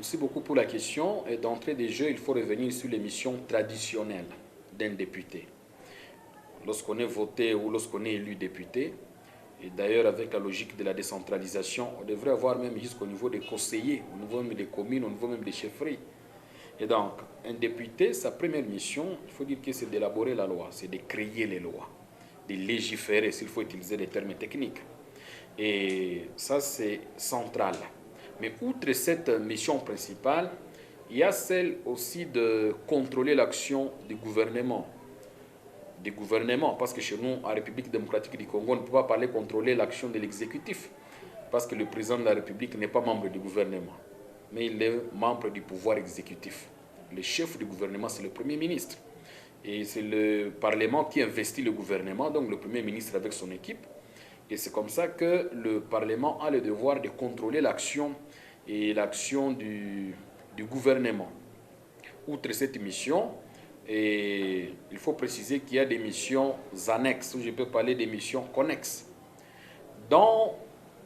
Merci beaucoup pour la question. Et d'entrée des jeux, il faut revenir sur les missions traditionnelles d'un député. Lorsqu'on est voté ou lorsqu'on est élu député, et d'ailleurs avec la logique de la décentralisation, on devrait avoir même jusqu'au niveau des conseillers, au niveau même des communes, au niveau même des chefferies. Et donc, un député, sa première mission, il faut dire que c'est d'élaborer la loi, c'est de créer les lois, de légiférer, s'il faut utiliser des termes techniques. Et ça, c'est central. Mais outre cette mission principale, il y a celle aussi de contrôler l'action du gouvernement. Des gouvernements, parce que chez nous, en République démocratique du Congo, on ne peut pas parler contrôler l'action de l'exécutif, parce que le président de la République n'est pas membre du gouvernement, mais il est membre du pouvoir exécutif. Le chef du gouvernement, c'est le Premier ministre. Et c'est le Parlement qui investit le gouvernement, donc le Premier ministre avec son équipe. Et c'est comme ça que le Parlement a le devoir de contrôler l'action et l'action du gouvernement. Outre cette mission, et il faut préciser qu'il y a des missions annexes, ou je peux parler des missions connexes, dans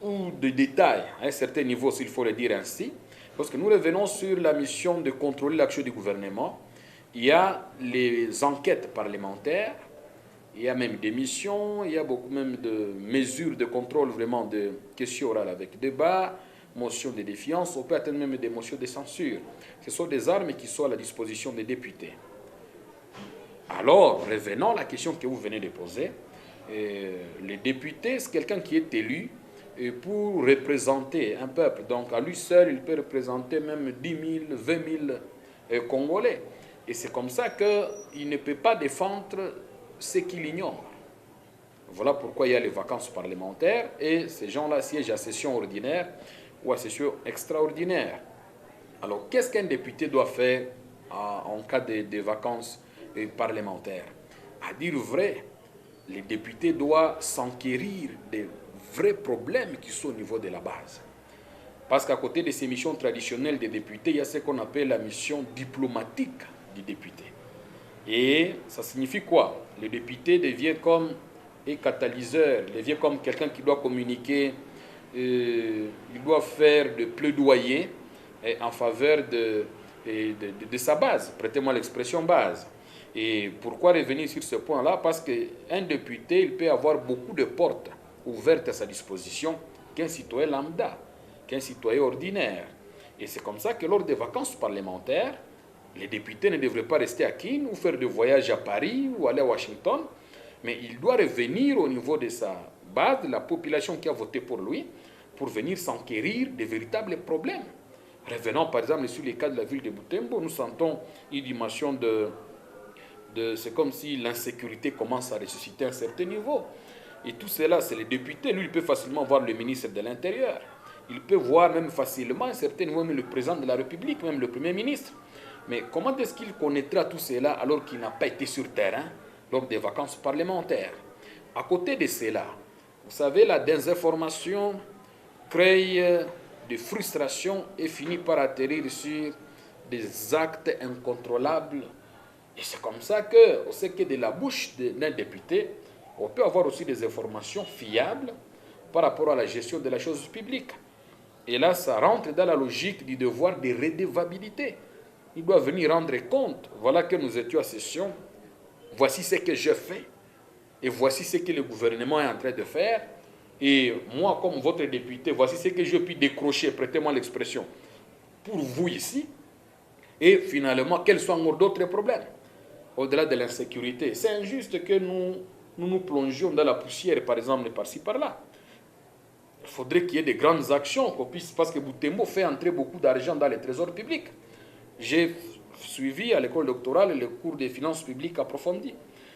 ou de détails, à un certain niveau, s'il faut le dire ainsi, parce que nous revenons sur la mission de contrôler l'action du gouvernement. Il y a les enquêtes parlementaires, il y a même des missions, il y a beaucoup même de mesures de contrôle, vraiment de questions orales avec débat, motions de défiance, on peut atteindre même des motions de censure. Ce sont des armes qui sont à la disposition des députés. Alors, revenons à la question que vous venez de poser. Les députés, c'est quelqu'un qui est élu pour représenter un peuple. Donc, à lui seul, il peut représenter même 10 000, 20 000 Congolais. Et c'est comme ça qu'il ne peut pas défendre ce qu'il ignore. Voilà pourquoi il y a les vacances parlementaires et ces gens-là siègent à session ordinaire ou à session extraordinaire. Alors, qu'est-ce qu'un député doit faire en cas de vacances parlementaires? À dire vrai, les députés doivent s'enquérir des vrais problèmes qui sont au niveau de la base. Parce qu'à côté de ces missions traditionnelles des députés, il y a ce qu'on appelle la mission diplomatique du député. Et ça signifie quoi? Le député devient comme un catalyseur, il devient comme quelqu'un qui doit communiquer, il doit faire de plaidoyer en faveur de sa base. Prêtez-moi l'expression base. Et pourquoi revenir sur ce point-là? Parce qu'un député, il peut avoir beaucoup de portes ouvertes à sa disposition qu'un citoyen lambda, qu'un citoyen ordinaire. Et c'est comme ça que lors des vacances parlementaires, les députés ne devraient pas rester à Kin ou faire des voyages à Paris ou aller à Washington, mais il doit revenir au niveau de sa base, de la population qui a voté pour lui, pour venir s'enquérir des véritables problèmes. Revenons par exemple sur les cas de la ville de Butembo, nous sentons une dimension c'est comme si l'insécurité commence à ressusciter à un certain niveau. Et tout cela, c'est les députés. Lui, il peut facilement voir le ministre de l'Intérieur. Il peut voir même facilement à un certain niveau même le président de la République, même le Premier ministre. Mais comment est-ce qu'il connaîtra tout cela alors qu'il n'a pas été sur terrain lors des vacances parlementaires? À côté de cela, vous savez, la désinformation crée des frustrations et finit par atterrir sur des actes incontrôlables. Et c'est comme ça qu'on sait que de la bouche d'un député, on peut avoir aussi des informations fiables par rapport à la gestion de la chose publique. Et là, ça rentre dans la logique du devoir de redevabilité. Il doit venir rendre compte. Voilà que nous étions à session. Voici ce que je fais. Et voici ce que le gouvernement est en train de faire. Et moi, comme votre député, voici ce que je puis décrocher, prêtez-moi l'expression, pour vous ici. Et finalement, quels sont encore d'autres problèmes au-delà de l'insécurité? C'est injuste que nous plongions dans la poussière, par exemple, par-ci, par-là. Il faudrait qu'il y ait des grandes actions, parce que Butembo fait entrer beaucoup d'argent dans les trésors publics. J'ai suivi à l'école doctorale le cours des finances publiques approfondies.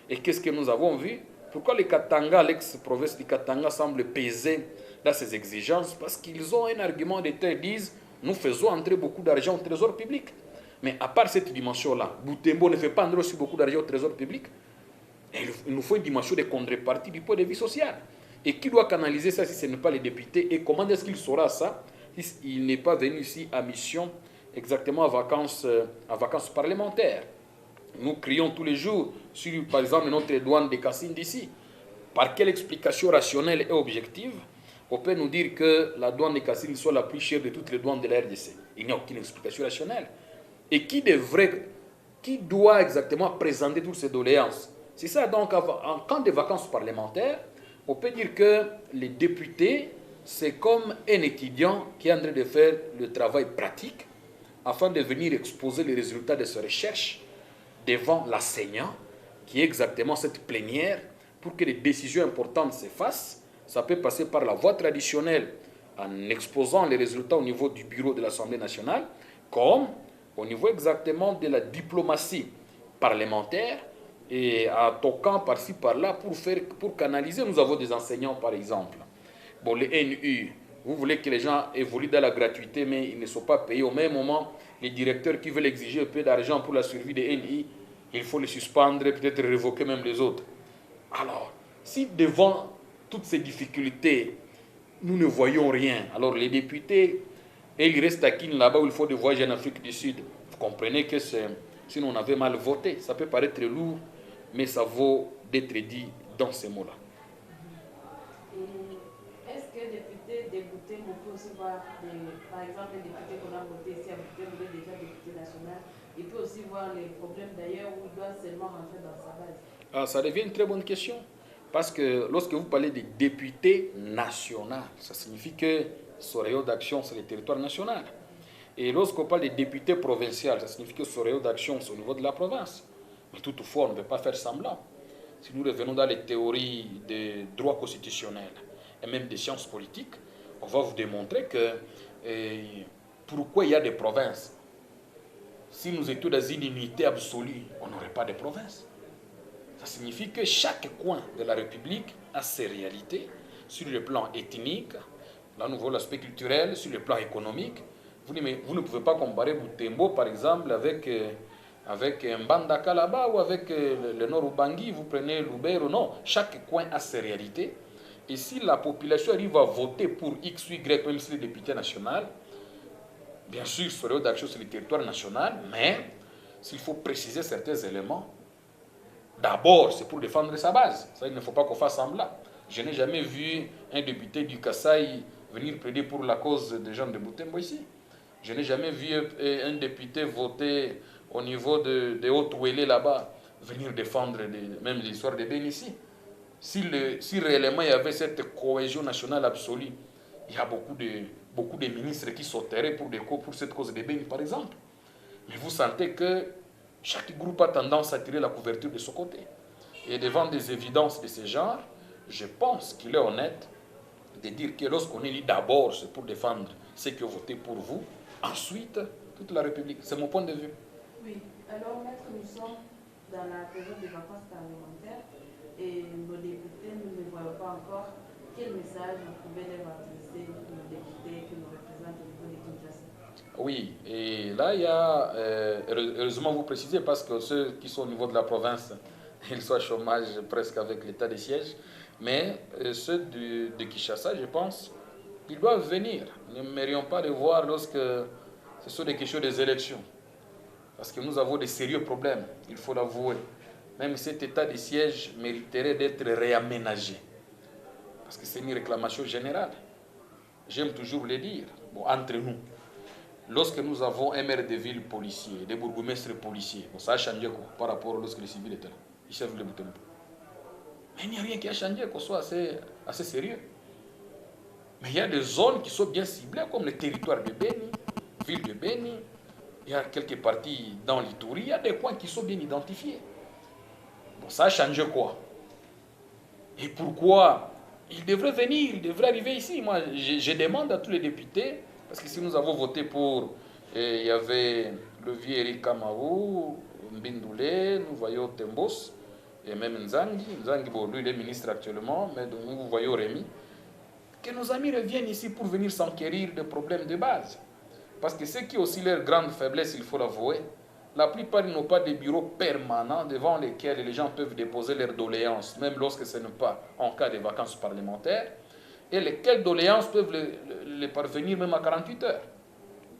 Et qu'est-ce que nous avons vu? Pourquoi les Katanga, l'ex-province du Katanga, semble peser dans ces exigences? Parce qu'ils ont un argument d'État, ils disent nous faisons entrer beaucoup d'argent au trésor public. Mais à part cette dimension-là, Butembo ne fait pas entrer aussi beaucoup d'argent au trésor public. Et il nous faut une dimension de contrepartie du point de vue social. Et qui doit canaliser ça si ce n'est pas les députés? Et comment est-ce qu'il saura ça s'il n'est pas venu ici à mission exactement à vacances parlementaires? Nous crions tous les jours sur, par exemple, notre douane de Cassine d'ici. Par quelle explication rationnelle et objective on peut nous dire que la douane de Kassiri soit la plus chère de toutes les douanes de la RDC. Il n'y a aucune explication rationnelle. Et qui doit exactement présenter toutes ces doléances? C'est ça, donc, en cas de vacances parlementaires, on peut dire que les députés, c'est comme un étudiant qui est en train de faire le travail pratique afin de venir exposer les résultats de ses recherches devant l'enseignant, qui est exactement cette plénière, pour que les décisions importantes se fassent. Ça peut passer par la voie traditionnelle, en exposant les résultats au niveau du bureau de l'Assemblée nationale, comme au niveau exactement de la diplomatie parlementaire, et en toquant par-ci par-là pour canaliser. Nous avons des enseignants, par exemple. Bon, les NU, vous voulez que les gens évoluent dans la gratuité, mais ils ne sont pas payés. Au même moment, les directeurs qui veulent exiger un peu d'argent pour la survie des NI, il faut les suspendre, peut-être révoquer même les autres. Alors, si devant toutes ces difficultés, nous ne voyons rien, alors les députés, et ils restent à Kin, là-bas où il faut des voyages en Afrique du Sud. Vous comprenez que sinon on avait mal voté. Ça peut paraître lourd, mais ça vaut d'être dit dans ces mots-là. Est-ce que député débouté, on peut aussi voir, par exemple, les députés qu'on a votés ici à Bouté, vous êtes déjà député national, il peut aussi voir les problèmes d'ailleurs où il doit seulement rentrer dans sa base? Ah, ça devient une très bonne question. Parce que lorsque vous parlez des députés nationaux, ça signifie que ce rayon d'action, c'est le territoire national. Et lorsqu'on parle des députés provinciaux, ça signifie que ce rayon d'action, c'est au niveau de la province. Mais toutefois, on ne peut pas faire semblant. Si nous revenons dans les théories des droits constitutionnels et même des sciences politiques, on va vous démontrer que pourquoi il y a des provinces. Si nous étions dans une unité absolue, on n'aurait pas de provinces. Ça signifie que chaque coin de la République a ses réalités sur le plan ethnique, là nous voyons l'aspect culturel, sur le plan économique. Vous ne pouvez pas comparer Butembo par exemple avec Mbandaka là-bas ou avec le Nord Ubangi, vous prenez Lubero, non. Chaque coin a ses réalités. Et si la population arrive à voter pour X ou Y, même si le député national, bien sûr, ce rayon d'action sur le territoire national, mais s'il faut préciser certains éléments, d'abord, c'est pour défendre sa base. Ça, il ne faut pas qu'on fasse semblant. Je n'ai jamais vu un député du Kasaï venir plaider pour la cause des gens de Butembo ici. Je n'ai jamais vu un député voter au niveau de Haute-Ouélé là-bas, venir défendre même l'histoire de Ben ici. Si réellement il y avait cette cohésion nationale absolue, il y a beaucoup de ministres qui sauteraient pour cette cause de Ben, par exemple. Mais vous sentez que chaque groupe a tendance à tirer la couverture de son côté. Et devant des évidences de ce genre, je pense qu'il est honnête de dire que lorsqu'on est élu d'abord, c'est pour défendre ceux qui ont voté pour vous, ensuite, toute la République. C'est mon point de vue. Oui. Alors, maître, nous sommes dans la période des vacances parlementaires et nos députés, nous ne voyons pas encore quel message vous pouvez leur adresser, nos députés qui nous représentent au niveau de Kinshasa. Oui, et là, il y a, heureusement vous précisez, parce que ceux qui sont au niveau de la province, ils sont au chômage presque avec l'état de siège, mais ceux de Kinshasa, je pense, ils doivent venir. Nous n'aimerions pas les voir lorsque ce sont des questions des élections. Parce que nous avons des sérieux problèmes, il faut l'avouer. Même cet état de siège mériterait d'être réaménagé. Parce que c'est une réclamation générale. J'aime toujours le dire, bon, entre nous. Lorsque nous avons un maire de ville policier, des bourgmestres policiers, bon, ça a changé quoi, par rapport à lorsque les civils étaient là. Ils savent le bouton. Mais il n'y a rien qui a changé, qu'on soit assez sérieux. Mais il y a des zones qui sont bien ciblées, comme le territoire de Beni, ville de Beni. Il y a quelques parties dans l'Ituri, il y a des points qui sont bien identifiés. Bon, ça a changé quoi? Et pourquoi? Il devrait venir, il devrait arriver ici. Moi, je demande à tous les députés, parce que si nous avons voté pour, il y avait le vieux Eric Kamaou, Mbindoulé, nous voyons Tembos, et même Nzangi. Nzangi, bon, lui, il est ministre actuellement, mais donc, nous voyons Rémi. Que nos amis reviennent ici pour venir s'enquérir des problèmes de base. Parce que ce qui est aussi leur grande faiblesse, il faut l'avouer, la plupart n'ont pas de bureaux permanents devant lesquels les gens peuvent déposer leurs doléances, même lorsque ce n'est pas en cas de vacances parlementaires, et lesquelles doléances peuvent les parvenir même à 48 heures.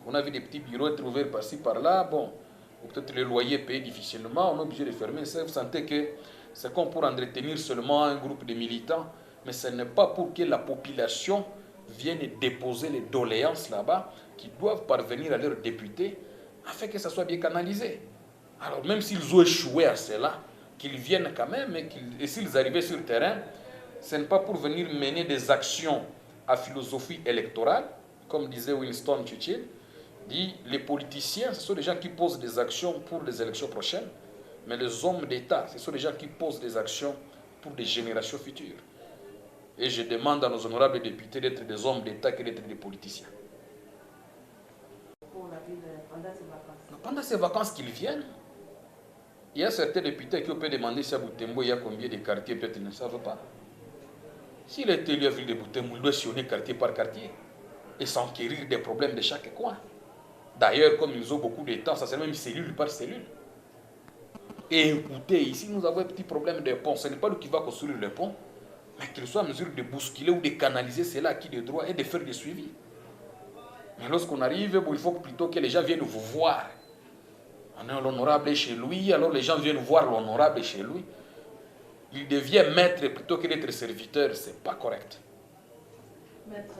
On a vu des petits bureaux être ouverts par-ci, par-là, bon, ou peut-être les loyers payés difficilement, on est obligé de fermer ça. Vous sentez que c'est comme pour entretenir seulement un groupe de militants, Mais ce n'est pas pour que la population vienne déposer les doléances là-bas qui doivent parvenir à leurs députés afin que ça soit bien canalisé. Alors même s'ils ont échoué à cela, qu'ils viennent quand même et s'ils arrivaient sur le terrain, ce n'est pas pour venir mener des actions à philosophie électorale, comme disait Winston Churchill, dit les politiciens, ce sont des gens qui posent des actions pour les élections prochaines, mais les hommes d'État, ce sont des gens qui posent des actions pour des générations futures. Et je demande à nos honorables députés d'être des hommes d'État que d'être des politiciens. Pour la ville, pendant ces vacances. Pendant ces vacances qu'ils viennent, il y a certains députés qui peuvent demander si à Butembo il y a combien de quartiers, peut-être ils ne savent pas. S'il est élu à la ville de Butembo, il doit sillonner quartier par quartier et s'enquérir des problèmes de chaque coin. D'ailleurs, comme ils ont beaucoup de temps, ça c'est même cellule par cellule. Et écoutez, ici nous avons un petit problème de pont. Ce n'est pas lui qui va construire le pont, mais qu'il soit en mesure de bousculer ou de canaliser cela à qui de droit et de faire des suivis. Mais lorsqu'on arrive, il faut plutôt que les gens viennent vous voir. On est l'honorable chez lui, alors les gens viennent voir l'honorable chez lui. Il devient maître plutôt que d'être serviteur, c'est pas correct. Maître.